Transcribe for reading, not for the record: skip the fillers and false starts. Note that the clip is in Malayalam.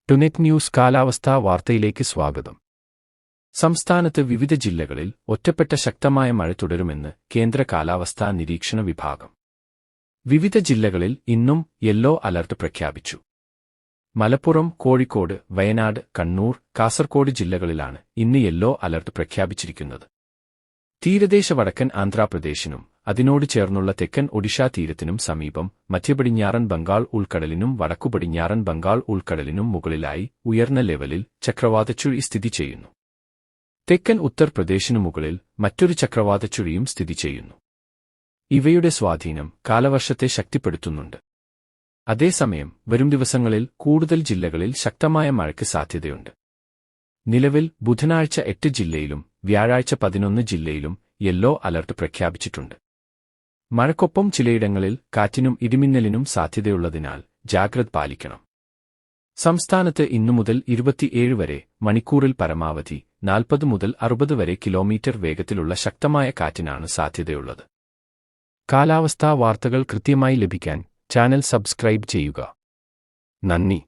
ടുനെറ്റ് ന്യൂസ് കാലാവസ്ഥാ വാർത്തയിലേക്ക് സ്വാഗതം. സംസ്ഥാനത്ത് വിവിധ ജില്ലകളിൽ ഒറ്റപ്പെട്ട ശക്തമായ മഴ തുടരുമെന്ന് കേന്ദ്ര കാലാവസ്ഥാ നിരീക്ഷണ വിഭാഗം. വിവിധ ജില്ലകളിൽ ഇന്നും യെല്ലോ അലർട്ട് പ്രഖ്യാപിച്ചു. മലപ്പുറം, കോഴിക്കോട്, വയനാട്, കണ്ണൂർ, കാസർകോട് ജില്ലകളിലാണ് ഇന്ന് യെല്ലോ അലർട്ട് പ്രഖ്യാപിച്ചിരിക്കുന്നത്. തീരദേശ വടക്കൻ ആന്ധ്രാപ്രദേശിനും അതിനോട് ചേർന്നുള്ള തെക്കൻ ഒഡീഷ തീരത്തിനും സമീപം മധ്യപടിഞ്ഞാറൻ ബംഗാൾ ഉൾക്കടലിനും വടക്കുപടിഞ്ഞാറൻ ബംഗാൾ ഉൾക്കടലിനും മുകളിലായി ഉയർന്ന ലെവലിൽ ചക്രവാതച്ചുഴി സ്ഥിതി ചെയ്യുന്നു. തെക്കൻ ഉത്തർപ്രദേശിനു മുകളിൽ മറ്റൊരു ചക്രവാതച്ചുഴിയും സ്ഥിതി ചെയ്യുന്നു. ഇവയുടെ സ്വാധീനം കാലവർഷത്തെ ശക്തിപ്പെടുത്തുന്നുണ്ട്. അതേസമയം വരും ദിവസങ്ങളിൽ കൂടുതൽ ജില്ലകളിൽ ശക്തമായ മഴയ്ക്ക് സാധ്യതയുണ്ട്. നിലവിൽ ബുധനാഴ്ച 8 ജില്ലയിലും വ്യാഴാഴ്ച 11 ജില്ലയിലും യെല്ലോ അലർട്ട് പ്രഖ്യാപിച്ചിട്ടുണ്ട്. മഴയ്ക്കൊപ്പം ചിലയിടങ്ങളിൽ കാറ്റിനും ഇടിമിന്നലിനും സാധ്യതയുള്ളതിനാൽ ജാഗ്രത പാലിക്കണം. സംസ്ഥാനത്ത് ഇന്നുമുതൽ 27 വരെ മണിക്കൂറിൽ പരമാവധി 40 മുതൽ 60 വരെ കിലോമീറ്റർ വേഗത്തിലുള്ള ശക്തമായ കാറ്റിനാണ് സാധ്യതയുള്ളത്. കാലാവസ്ഥാ വാർത്തകൾ കൃത്യമായി ലഭിക്കാൻ ചാനൽ സബ്സ്ക്രൈബ് ചെയ്യുക. നന്ദി.